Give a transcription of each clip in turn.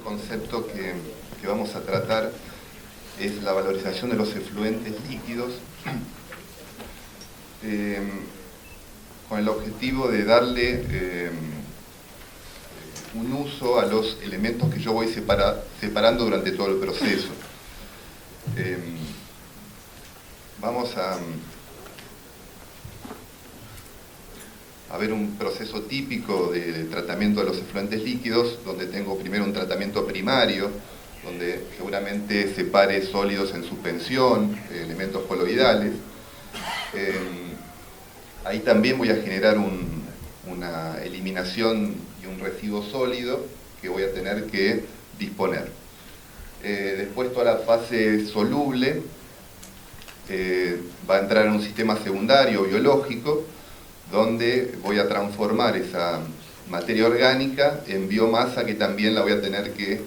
concepto que vamos a tratar es la valorización de los efluentes líquidos, con el objetivo de darle un uso a los elementos que yo voy separando durante todo el proceso. Vamos a ver un proceso típico de tratamiento de los efluentes líquidos, donde tengo primero un tratamiento primario, donde seguramente separe sólidos en suspensión, elementos coloidales. Ahí también voy a generar una eliminación y un residuo sólido que voy a tener que disponer. Después toda la fase soluble va a entrar en un sistema secundario biológico, donde voy a transformar esa materia orgánica en biomasa que también la voy a tener que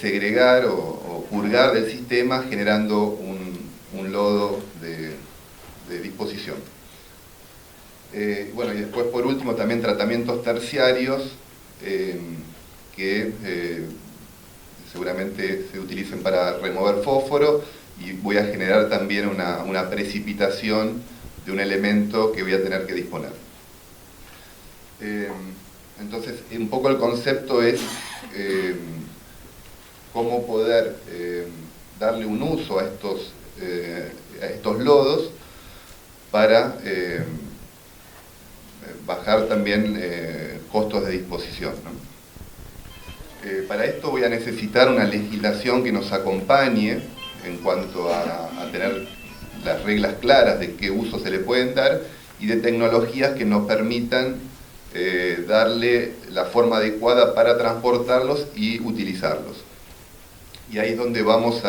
segregar o purgar del sistema, generando un lodo de disposición. Bueno, y después por último también tratamientos terciarios que seguramente se utilicen para remover fósforo, y voy a generar también una precipitación de un elemento que voy a tener que disponer. Entonces, un poco el concepto es cómo poder darle un uso a estos lodos para bajar también costos de disposición, ¿no? Para esto voy a necesitar una legislación que nos acompañe en cuanto a tener las reglas claras de qué uso se le pueden dar, y de tecnologías que nos permitan darle la forma adecuada para transportarlos y utilizarlos. Y ahí es donde vamos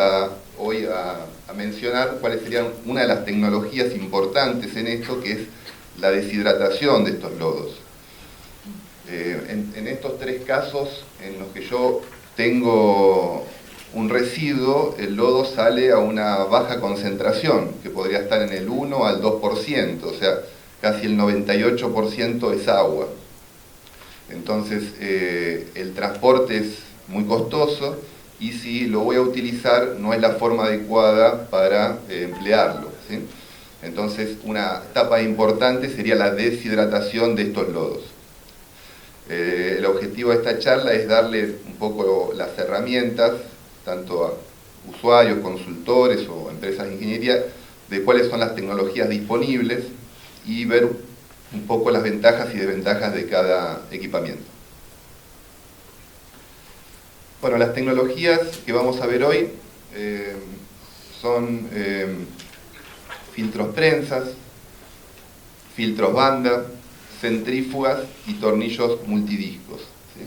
hoy a mencionar cuáles serían una de las tecnologías importantes en esto, que es la deshidratación de estos lodos. En estos tres casos en los que yo tengo un residuo, el lodo sale a una baja concentración, que podría estar en el 1 al 2%, o sea, casi el 98% es agua. Entonces, el transporte es muy costoso, y si lo voy a utilizar, no es la forma adecuada para emplearlo, ¿sí? Entonces, una etapa importante sería la deshidratación de estos lodos. El objetivo de esta charla es darle un poco las herramientas, tanto a usuarios, consultores o empresas de ingeniería, de cuáles son las tecnologías disponibles, y ver un poco las ventajas y desventajas de cada equipamiento. Bueno, las tecnologías que vamos a ver hoy son filtros prensas, filtros banda, centrífugas y tornillos multidiscos, ¿sí?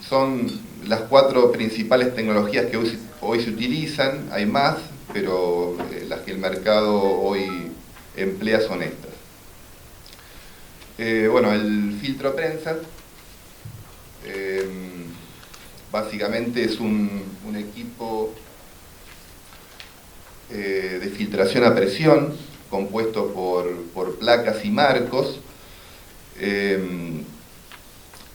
Son las cuatro principales tecnologías que hoy se utilizan. Hay más, pero las que el mercado hoy emplea son estas. Bueno, el filtro prensa básicamente es un equipo de filtración a presión compuesto por placas y marcos,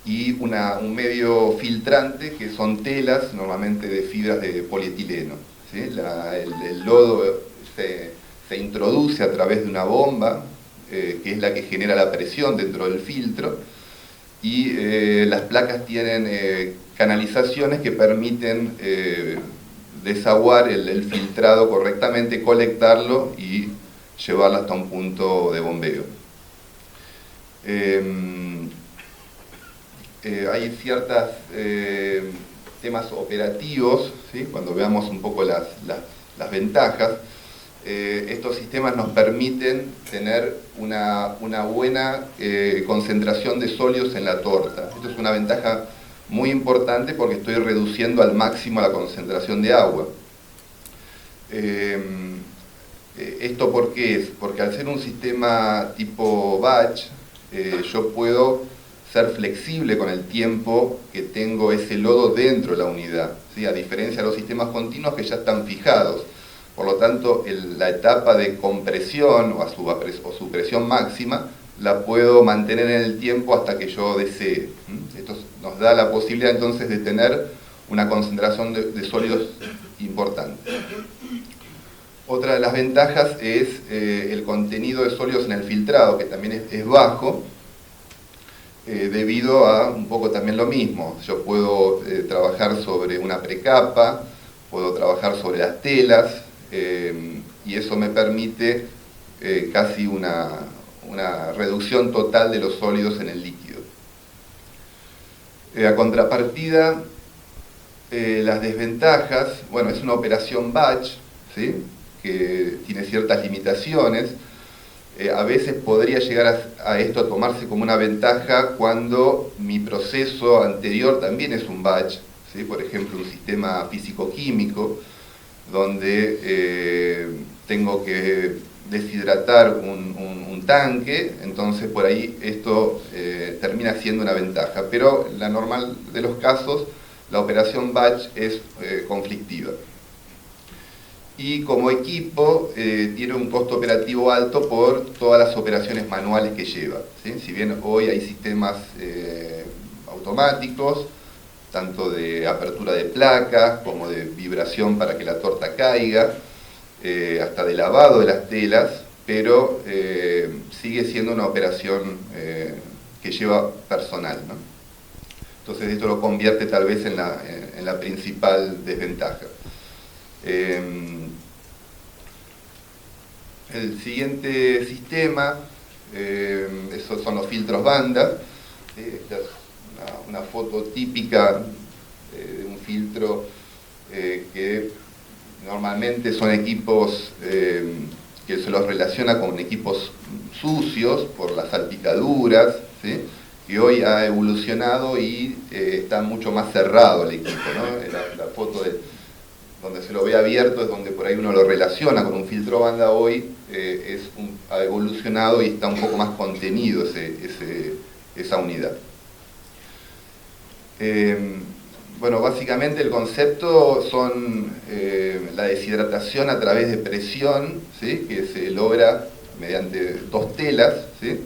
y un medio filtrante que son telas, normalmente de fibras de polietileno, ¿sí? El lodo se introduce a través de una bomba, que es la que genera la presión dentro del filtro, y las placas tienen canalizaciones que permiten desaguar el filtrado correctamente, colectarlo y llevarlo hasta un punto de bombeo. Hay ciertos temas operativos, ¿sí? Cuando veamos un poco las ventajas, estos sistemas nos permiten tener una buena concentración de sólidos en la torta. Esto es una ventaja muy importante porque estoy reduciendo al máximo la concentración de agua. ¿Esto por qué es? Porque al ser un sistema tipo batch, yo puedo ser flexible con el tiempo que tengo ese lodo dentro de la unidad, ¿sí? A diferencia de los sistemas continuos que ya están fijados. Por lo tanto, la etapa de compresión o su presión máxima la puedo mantener en el tiempo hasta que yo desee. Esto nos da la posibilidad entonces de tener una concentración de sólidos importante. Otra de las ventajas es el contenido de sólidos en el filtrado, que también es bajo, debido a un poco también lo mismo. Yo puedo trabajar sobre una precapa, puedo trabajar sobre las telas, y eso me permite casi una reducción total de los sólidos en el líquido. A contrapartida, las desventajas, bueno, es una operación batch, ¿sí?, que tiene ciertas limitaciones. A veces podría llegar a esto a tomarse como una ventaja cuando mi proceso anterior también es un batch, ¿sí? Por ejemplo, un sistema físico-químico, donde tengo que deshidratar un tanque, entonces por ahí esto termina siendo una ventaja. Pero en la normal de los casos, la operación batch es conflictiva. Y como equipo tiene un costo operativo alto por todas las operaciones manuales que lleva, ¿sí? Si bien hoy hay sistemas automáticos, tanto de apertura de placas como de vibración para que la torta caiga, hasta de lavado de las telas, pero sigue siendo una operación que lleva personal, ¿no? Entonces esto lo convierte tal vez en la principal desventaja. El siguiente sistema, esos son los filtros banda. Esta es una foto típica de un filtro que normalmente son equipos que se los relaciona con equipos sucios por las salpicaduras, ¿sí?, que hoy ha evolucionado y está mucho más cerrado el equipo, ¿no? La foto donde se lo ve abierto es donde por ahí uno lo relaciona con un filtro banda. Hoy ha evolucionado y está un poco más contenido esa unidad. Bueno, básicamente el concepto son la deshidratación a través de presión, ¿sí?, que se logra mediante dos telas, ¿sí?,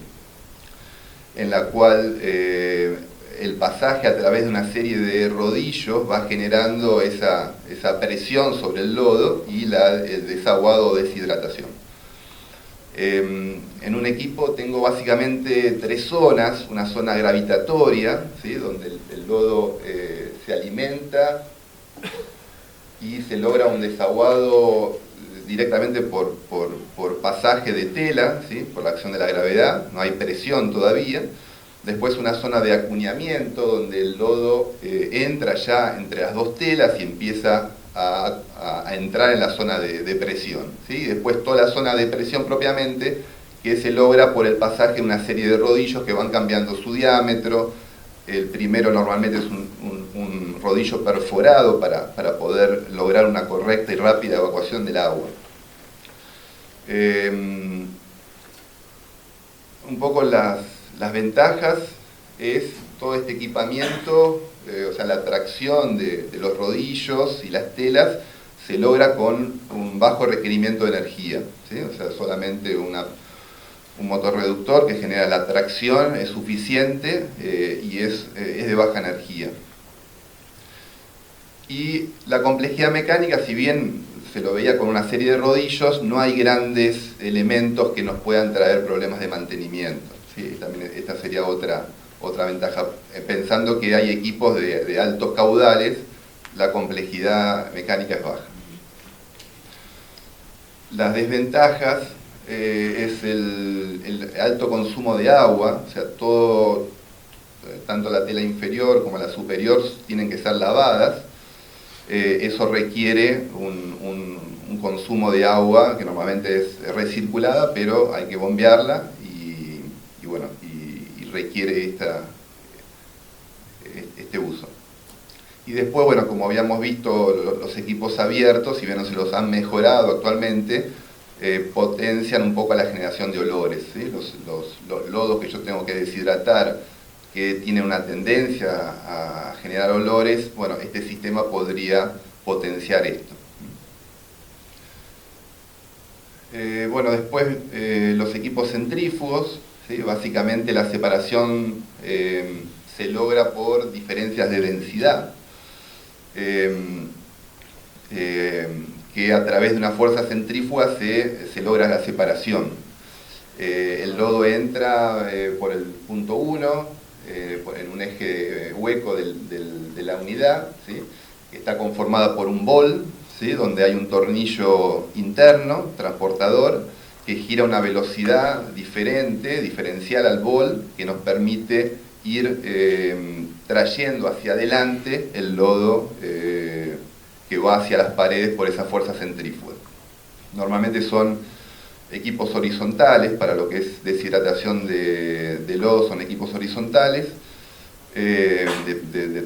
en la cual el pasaje a través de una serie de rodillos va generando esa presión sobre el lodo y el desaguado o deshidratación. En un equipo tengo básicamente tres zonas: una zona gravitatoria, ¿sí?, donde el lodo se alimenta y se logra un desaguado directamente por pasaje de tela, ¿sí?, por la acción de la gravedad, no hay presión todavía. Después una zona de acuñamiento, donde el lodo entra ya entre las dos telas y empieza a entrar en la zona de presión, ¿sí? Después toda la zona de presión propiamente, que se logra por el pasaje de una serie de rodillos que van cambiando su diámetro. El primero normalmente es un rodillo perforado para poder lograr una correcta y rápida evacuación del agua. Un poco las ventajas es todo este equipamiento, o sea, la tracción de los rodillos y las telas se logra con un bajo requerimiento de energía, ¿sí? O sea, solamente un motor reductor que genera la tracción es suficiente y es de baja energía. Y la complejidad mecánica, si bien se lo veía con una serie de rodillos, no hay grandes elementos que nos puedan traer problemas de mantenimiento, ¿sí? También esta sería otra ventaja. Pensando que hay equipos de altos caudales, la complejidad mecánica es baja. Las desventajas es el alto consumo de agua, o sea, tanto la tela inferior como la superior tienen que ser lavadas. Eso requiere un consumo de agua que normalmente es recirculada, pero hay que bombearla y requiere este uso. Y después, bueno, como habíamos visto, los equipos abiertos, si bien no se los han mejorado actualmente, potencian un poco la generación de olores, ¿sí? Los lodos que yo tengo que deshidratar, que tienen una tendencia a generar olores, bueno, este sistema podría potenciar esto. Bueno, después los equipos centrífugos, ¿sí? Básicamente la separación se logra por diferencias de densidad, que a través de una fuerza centrífuga se logra la separación. El lodo entra por el punto 1, en un eje hueco de la unidad, ¿sí? Está conformada por un bol, ¿sí? Donde hay un tornillo interno, transportador, que gira a una velocidad diferente, diferencial al bol, que nos permite ir trayendo hacia adelante el lodo que va hacia las paredes por esa fuerza centrífuga. Normalmente son equipos horizontales, para lo que es deshidratación de lodo son equipos horizontales, de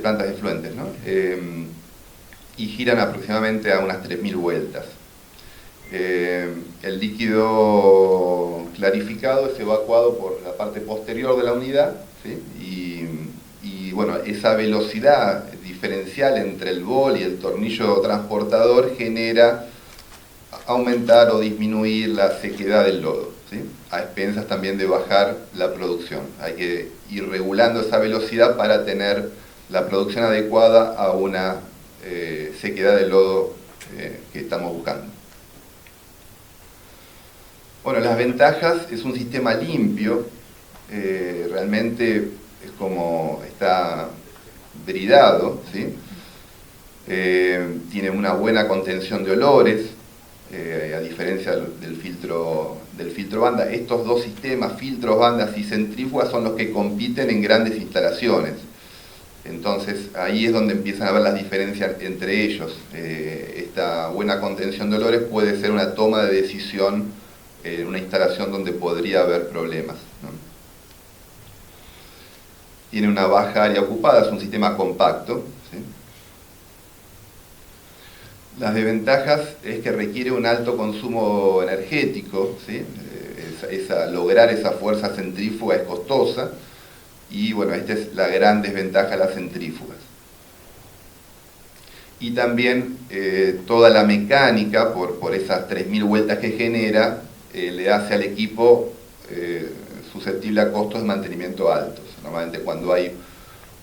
plantas de efluentes, ¿no? Y giran aproximadamente a unas 3.000 vueltas. El líquido clarificado es evacuado por la parte posterior de la unidad, ¿sí? Y bueno, esa velocidad diferencial entre el bol y el tornillo transportador genera aumentar o disminuir la sequedad del lodo, ¿sí? A expensas también de bajar la producción. Hay que ir regulando esa velocidad para tener la producción adecuada a una sequedad del lodo que estamos buscando. Bueno, las ventajas: es un sistema limpio, realmente es como está bridado, ¿sí? Tiene una buena contención de olores, a diferencia del filtro banda. Estos dos sistemas, filtros, bandas y centrífugas, son los que compiten en grandes instalaciones. Entonces ahí es donde empiezan a ver las diferencias entre ellos. Esta buena contención de olores puede ser una toma de decisión en una instalación donde podría haber problemas, ¿no? Tiene una baja área ocupada, es un sistema compacto, ¿sí? Las desventajas es que requiere un alto consumo energético, ¿sí? Lograr esa fuerza centrífuga es costosa, y bueno, esta es la gran desventaja de las centrífugas. Y también toda la mecánica, por esas 3.000 vueltas que genera, le hace al equipo susceptible a costos de mantenimiento altos. Normalmente cuando hay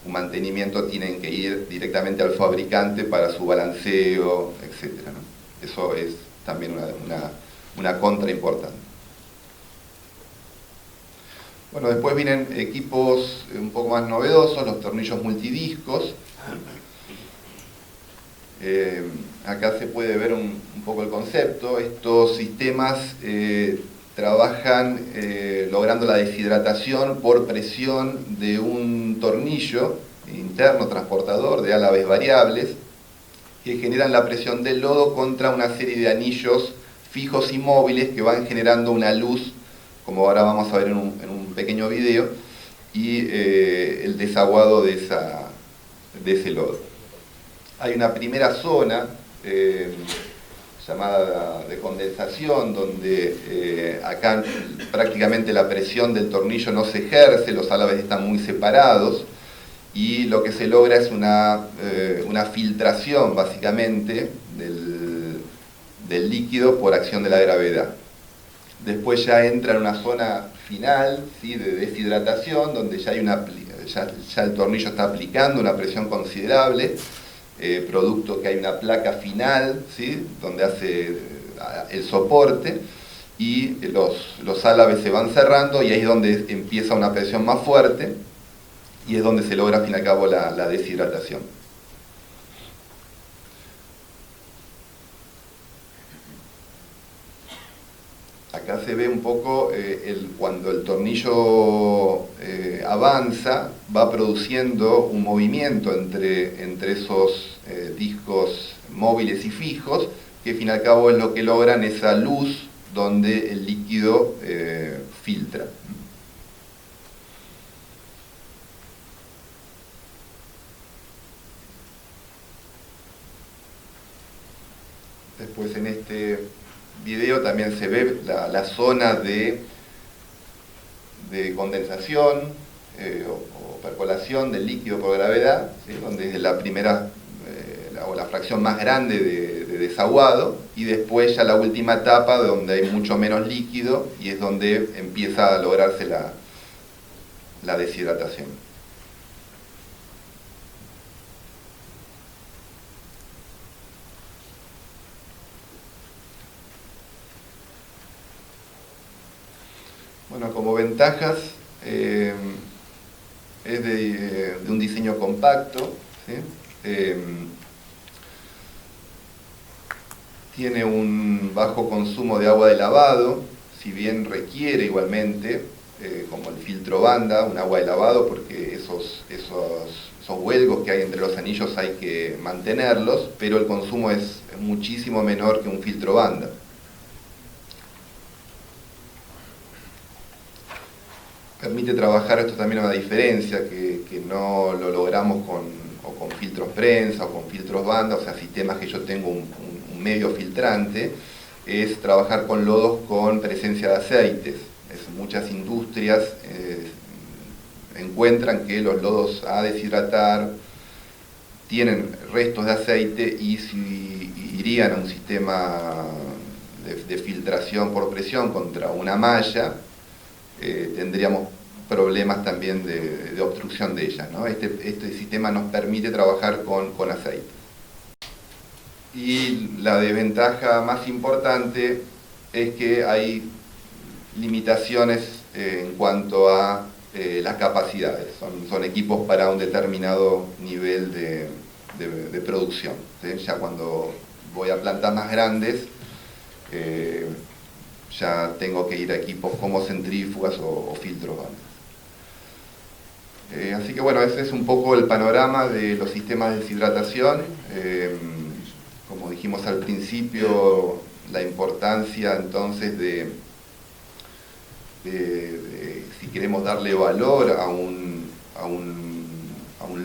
un mantenimiento tienen que ir directamente al fabricante para su balanceo, etc., ¿no? Eso es también una contra importante. Bueno, después vienen equipos un poco más novedosos, los tornillos multidiscos. Acá se puede ver un poco el concepto. Estos sistemas trabajan logrando la deshidratación por presión de un tornillo interno transportador de álabes variables, que generan la presión del lodo contra una serie de anillos fijos y móviles que van generando una luz, como ahora vamos a ver en un pequeño video, y el desaguado de ese lodo. Hay una primera zona llamada de condensación, donde acá prácticamente la presión del tornillo no se ejerce, los álabes están muy separados, y lo que se logra es una filtración básicamente del líquido por acción de la gravedad. Después ya entra en una zona final, ¿sí?, de deshidratación, donde ya el tornillo está aplicando una presión considerable, producto que hay una placa final, ¿sí?, donde hace el soporte, y los álabes se van cerrando, y ahí es donde empieza una presión más fuerte, y es donde se logra al fin y al cabo la deshidratación. Acá se ve un poco cuando el tornillo avanza, va produciendo un movimiento entre esos discos móviles y fijos, que al fin y al cabo es lo que logran esa luz donde el líquido filtra. Después en este video también se ve la zona de condensación o percolación del líquido por gravedad, ¿sí?, donde es la primera o la fracción más grande de desaguado, y después ya la última etapa donde hay mucho menos líquido, y es donde empieza a lograrse la deshidratación. Bueno, como ventajas, es de un diseño compacto, ¿sí? Tiene un bajo consumo de agua de lavado, si bien requiere igualmente, como el filtro banda, un agua de lavado, porque esos huelgos que hay entre los anillos hay que mantenerlos, pero el consumo es muchísimo menor que un filtro banda. Permite trabajar, esto también es una diferencia, que no lo logramos con filtros prensa o con filtros banda, o sea, sistemas que yo tengo un medio filtrante, es trabajar con lodos con presencia de aceites. Muchas industrias encuentran que los lodos a deshidratar tienen restos de aceite y si irían a un sistema de filtración por presión contra una malla, tendríamos problemas también de obstrucción de ellas, ¿no? Este sistema nos permite trabajar con aceite. Y la desventaja más importante es que hay limitaciones en cuanto a las capacidades. Son equipos para un determinado nivel de producción, ¿sí? Ya cuando voy a plantas más grandes, ya tengo que ir a equipos como centrífugas o filtros bandas. Así que bueno, ese es un poco el panorama de los sistemas de deshidratación. Como dijimos al principio, la importancia entonces de si queremos darle valor a un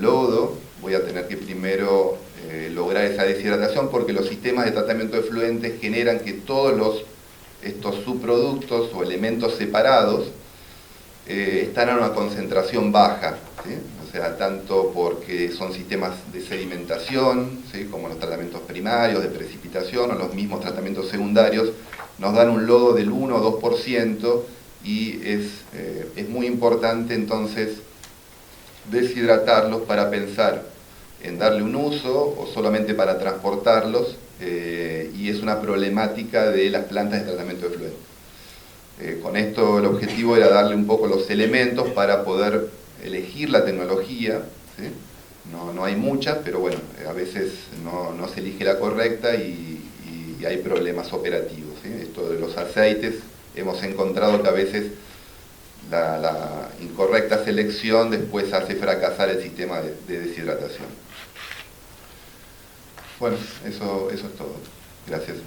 lodo, voy a tener que primero lograr esa deshidratación, porque los sistemas de tratamiento de efluentes generan que todos estos subproductos o elementos separados están a una concentración baja, ¿sí? O sea, tanto porque son sistemas de sedimentación, ¿sí? Como los tratamientos primarios, de precipitación, o los mismos tratamientos secundarios, nos dan un lodo del 1 o 2%, y es muy importante entonces deshidratarlos para pensar en darle un uso o solamente para transportarlos, y es una problemática de las plantas de tratamiento de efluentes. Con esto el objetivo era darle un poco los elementos para poder elegir la tecnología, ¿sí? No hay muchas, pero bueno, a veces no se elige la correcta y hay problemas operativos, ¿sí? Esto de los aceites, hemos encontrado que a veces la incorrecta selección después hace fracasar el sistema de deshidratación. Bueno, eso es todo. Gracias.